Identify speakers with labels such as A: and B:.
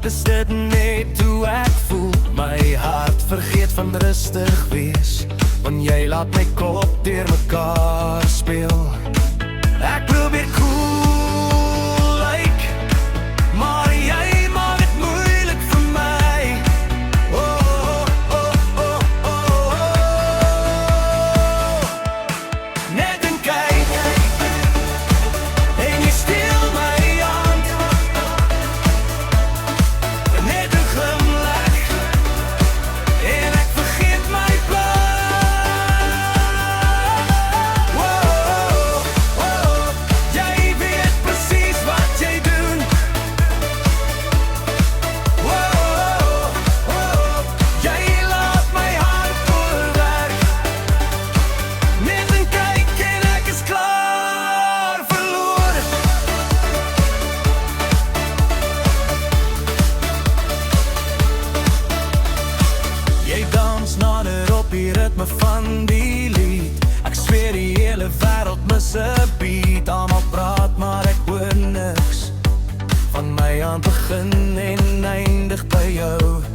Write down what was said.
A: is dit net hoe ek voel. My hart vergeet van rustig wees, want jy laat my kop deur mekaar speel. Ek probeer cool lyk, maar jy maak dit moeilik vir my. Oh, oh, oh, oh, oh. Net een kyk en jy steel my hand. Net een glimlach en ek vergeet my plan. Oh, oh, jy weet precies wat jy doen. Oh, oh, jy laat my hart voorwerk. Net een kyk en ek is klaar verloor. Jy dans nader op die ritme van die lied. Ek zweer die hele wêreld mis 'n beat. Almal praat maar ek hoor niks. Van my aan begin en eindig by jou.